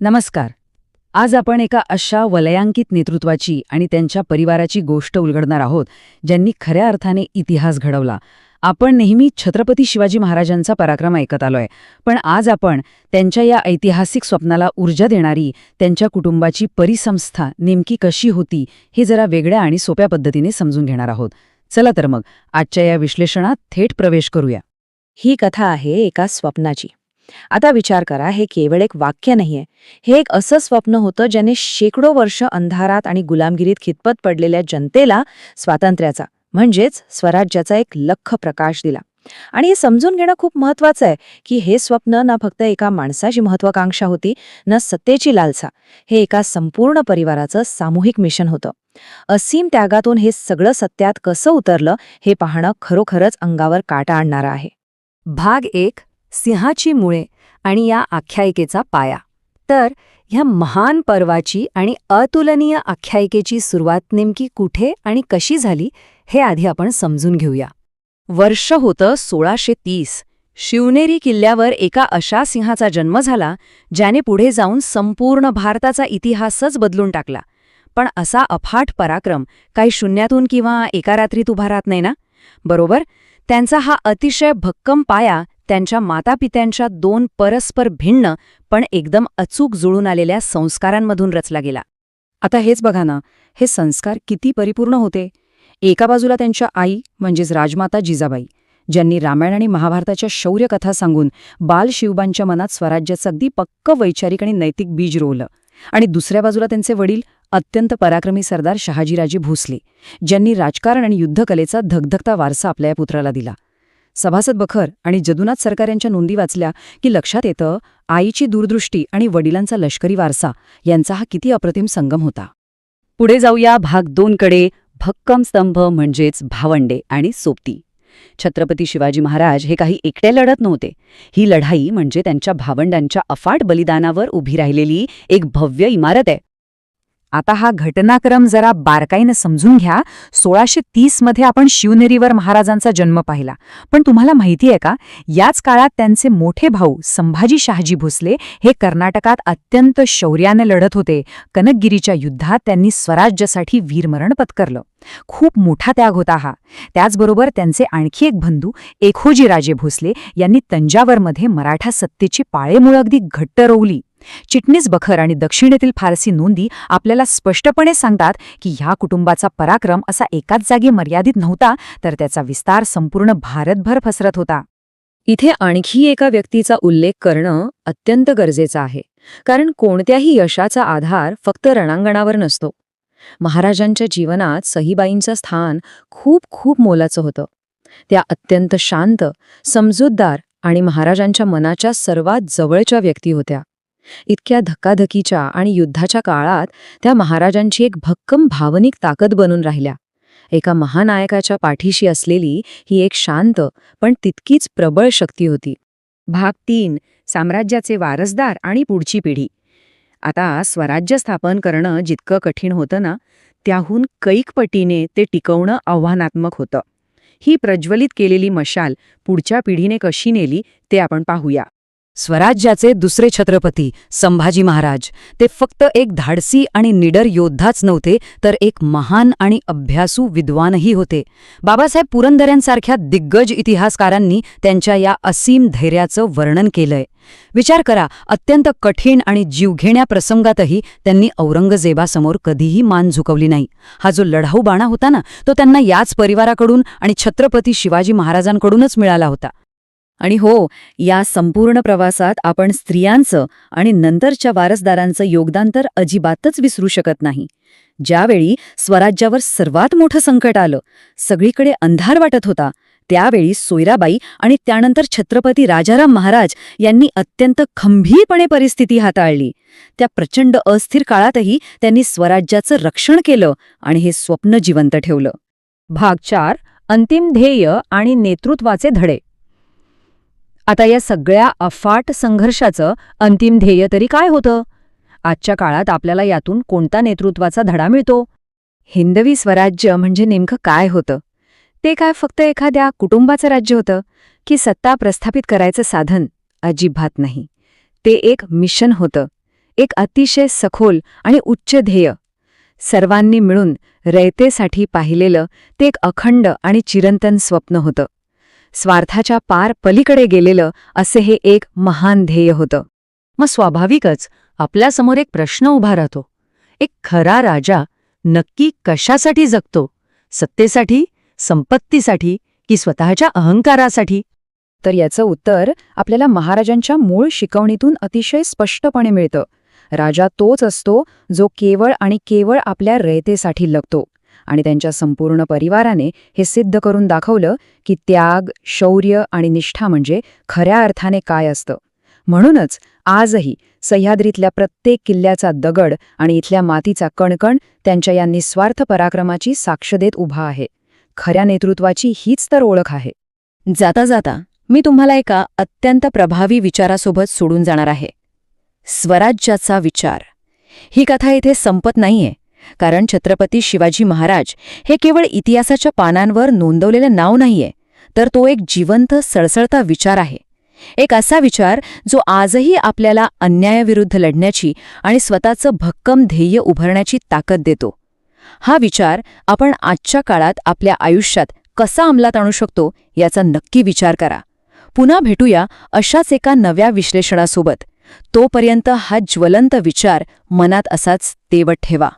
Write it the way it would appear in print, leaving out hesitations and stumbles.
नमस्कार. आज आपण एका अशा वलयांकित नेतृत्वाची आणि त्यांच्या परिवाराची गोष्ट उलगडणार आहोत ज्यांनी खऱ्या अर्थाने इतिहास घडवला. आपण नेहमी छत्रपती शिवाजी महाराजांचा पराक्रम ऐकत आलोय, पण आज आपण त्यांच्या या ऐतिहासिक स्वप्नाला ऊर्जा देणारी त्यांच्या कुटुंबाची परिसंस्था नेमकी कशी होती हे जरा वेगळ्या आणि सोप्या पद्धतीने समजून घेणार आहोत. चला तर मग आजच्या या विश्लेषणात थेट प्रवेश करूया. ही कथा आहे एका स्वप्नाची. आता विचार करा, हे केवळ एक वाक्य नाहीये. हे एक असं स्वप्न होतं ज्याने शेकडो वर्ष अंधारात आणि गुलामगिरीत खितपत पडलेल्या जनतेला स्वातंत्र्याचा म्हणजेच स्वराज्याचा एक लख्ख प्रकाश दिला. आणि हे समजून घेणं खूप महत्वाचं आहे की हे स्वप्न ना फक्त एका माणसाची महत्वाकांक्षा होती, ना सत्तेची लालसा. हे एका संपूर्ण परिवाराचं सामूहिक मिशन होतं. असीम त्यागातून हे सगळं सत्यात कसं उतरलं हे पाहणं खरोखरच अंगावर काटा आणणारं आहे. भाग 1. सिंहाची मुळे आणि या आख्यायिकेचा पाया. तर ह्या महान पर्वाची आणि अतुलनीय आख्यायिकेची सुरुवात नेमकी कुठे आणि कशी झाली हे आधी आपण समजून घेऊया. वर्ष होतं 1630. शिवनेरी किल्ल्यावर एका अशा सिंहाचा जन्म झाला ज्याने पुढे जाऊन संपूर्ण भारताचा इतिहासच बदलून टाकला. पण असा अफाट पराक्रम काही शून्यातून किंवा एका रात्रीत उभा राहत नाही ना. बरोबर, त्यांचा हा अतिशय भक्कम पाया त्यांच्या मातापित्यांच्या 2 परस्पर भिन्न पण एकदम अचूक जुळून आलेल्या संस्कारांमधून रचला गेला. आता हेच बघा ना, हे संस्कार किती परिपूर्ण होते. एका बाजूला त्यांच्या आई म्हणजेच राजमाता जिजाबाई, ज्यांनी रामायण आणि महाभारताच्या शौर्यकथा सांगून बालशिवबांच्या मनात स्वराज्याचं अगदी पक्क वैचारिक आणि नैतिक बीज रोवलं. आणि दुसऱ्या बाजूला त्यांचे वडील अत्यंत पराक्रमी सरदार शहाजीराजे भोसले, ज्यांनी राजकारण आणि युद्धकलेचा धगधगता वारसा आपल्या या पुत्राला दिला. सभासद बखर आणि जदुनाथ सरकार यांच्या नोंदी वाचल्या की लक्षात येतं आईची दूरदृष्टी आणि वडिलांचा लष्करी वारसा यांचा हा किती अप्रतिम संगम होता. पुढे जाऊया भाग 2 कडे. भक्कम स्तंभ म्हणजेच भावंडे आणि सोबती. छत्रपती शिवाजी महाराज हे काही एकटे लढत नव्हते. ही लढाई म्हणजे त्यांच्या भावंडांच्या अफाट बलिदानावर उभी राहिलेली एक भव्य इमारत आहे. आता हा घटनाक्रम जरा बारकाईनं समजून घ्या. 1630 मध्ये आपण शिवनेरीवर महाराजांचा जन्म पाहिला, पण तुम्हाला माहिती आहे का, याच काळात त्यांचे मोठे भाऊ संभाजी शहाजी भोसले हे कर्नाटकात अत्यंत शौर्याने लढत होते. कनकगिरीच्या युद्धात त्यांनी स्वराज्यासाठी वीरमरण पत्करलं. खूप मोठा त्याग होता हा. त्याचबरोबर त्यांचे आणखी एक बंधू एखोजीराजे भोसले यांनी तंजावरमध्ये मराठा सत्तेची पाळेमुळं अगदी घट्ट रोवली. चिटणीस बखर आणि दक्षिणेतील फारसी नोंदी आपल्याला स्पष्टपणे सांगतात की ह्या कुटुंबाचा पराक्रम असा एकाच जागी मर्यादित नव्हता, तर त्याचा विस्तार संपूर्ण भारतभर पसरत होता. इथे आणखी एका व्यक्तीचा उल्लेख करणं अत्यंत गरजेचं आहे, कारण कोणत्याही यशाचा आधार फक्त रणांगणावर नसतो. महाराजांच्या जीवनात सहीबाईंचं स्थान खूप खूप मोलाचं होतं. त्या अत्यंत शांत, समजूतदार आणि महाराजांच्या मनाच्या सर्वात जवळच्या व्यक्ती होत्या. इतक्या धक्काधकीच्या आणि युद्धाच्या काळात त्या महाराजांची एक भक्कम भावनिक ताकद बनून राहिल्या. एका महानायकाच्या पाठीशी असलेली ही एक शांत पण तितकीच प्रबळ शक्ती होती. भाग 3. साम्राज्याचे वारसदार आणि पुढची पिढी. आता स्वराज्य स्थापन करणं जितकं कठीण होतं ना, त्याहून कैक पटीने ते टिकवणं आव्हानात्मक होतं. ही प्रज्वलित केलेली मशाल पुढच्या पिढीने कशी नेली ते आपण पाहूया. स्वराज्याचे दुसरे छत्रपती संभाजी महाराज ते फक्त एक धाडसी आणि निडर योद्धाच नव्हते, तर एक महान आणि अभ्यासू विद्वानही होते. बाबासाहेब पुरंदरेंसारख्या दिग्गज इतिहासकारांनी त्यांच्या या असीम धैर्याचं वर्णन केलंय. विचार करा, अत्यंत कठीण आणि जीवघेण्या प्रसंगातही त्यांनी औरंगजेबासमोर कधीही मान झुकवली नाही. हा जो लढाऊ बाणा होता ना, तो त्यांना याच परिवाराकडून आणि छत्रपती शिवाजी महाराजांकडूनच मिळाला होता. आणि हो, या संपूर्ण प्रवासात आपण स्त्रियांचं आणि नंतरच्या वारसदारांचं योगदान तर अजिबातच विसरू शकत नाही. ज्यावेळी स्वराज्यावर सर्वात मोठं संकट आलं, सगळीकडे अंधार वाटत होता, त्यावेळी सोयराबाई आणि त्यानंतर छत्रपती राजाराम महाराज यांनी अत्यंत खंबीरपणे परिस्थिती हाताळली. त्या प्रचंड अस्थिर काळातही त्यांनी स्वराज्याचं रक्षण केलं आणि हे स्वप्न जिवंत ठेवलं. भाग 4. अंतिम ध्येय आणि नेतृत्वाचे धडे. आता या सगळ्या अफाट संघर्षाचं अंतिम ध्येय तरी काय होतं? आजच्या काळात आपल्याला यातून कोणता नेतृत्वाचा धडा मिळतो? हिंदवी स्वराज्य म्हणजे नेमकं काय होतं? ते काय फक्त एखाद्या कुटुंबाचं राज्य होतं की सत्ता प्रस्थापित करायचं साधन? अजिबात नाही. ते एक मिशन होतं, एक अतिशय सखोल आणि उच्च ध्येय. सर्वांनी मिळून रयतेसाठी पाहिलेलं ते एक अखंड आणि चिरंतन स्वप्न होतं. स्वार्थाच्या पार पलीकडे गेलेलं असे हे एक महान ध्येय होतं. मग स्वाभाविकच आपल्यासमोर एक प्रश्न उभा राहतो. एक खरा राजा नक्की कशासाठी जगतो? सत्तेसाठी, संपत्तीसाठी की स्वतःच्या अहंकारासाठी? तर याचं उत्तर आपल्याला महाराजांच्या मूळ शिकवणीतून अतिशय स्पष्टपणे मिळतं. राजा तोच असतो जो केवळ आणि केवळ आपल्या रयतेसाठी लढतो. आणि त्यांच्या संपूर्ण परिवाराने हे सिद्ध करून दाखवलं की त्याग, शौर्य आणि निष्ठा म्हणजे खऱ्या अर्थाने काय असतं. म्हणूनच आजही सह्याद्रीतल्या प्रत्येक किल्ल्याचा दगड आणि इथल्या मातीचा कणकण त्यांच्या या निस्वार्थ पराक्रमाची साक्ष देत उभा आहे. खऱ्या नेतृत्वाची हीच तर ओळख आहे. जाता जाता मी तुम्हाला एका अत्यंत प्रभावी विचारासोबत सोडून जाणार आहे. स्वराज्याचा विचार. ही कथा इथे संपत नाहीये, कारण छत्रपती शिवाजी महाराज हे केवळ इतिहासाच्या पानांवर नोंदवलेलं नाव नाहीये, तर तो एक जिवंत सळसळता विचार आहे. एक असा विचार जो आजही आपल्याला अन्यायाविरुद्ध लढण्याची आणि स्वतःचं भक्कम ध्येय उभारण्याची ताकद देतो. हा विचार आपण आजच्या काळात आपल्या आयुष्यात कसा अंमलात आणू शकतो याचा नक्की विचार करा. पुन्हा भेटूया अशाच एका नव्या विश्लेषणासोबत. तोपर्यंत हा ज्वलंत विचार मनात असाच तेवत ठेवा.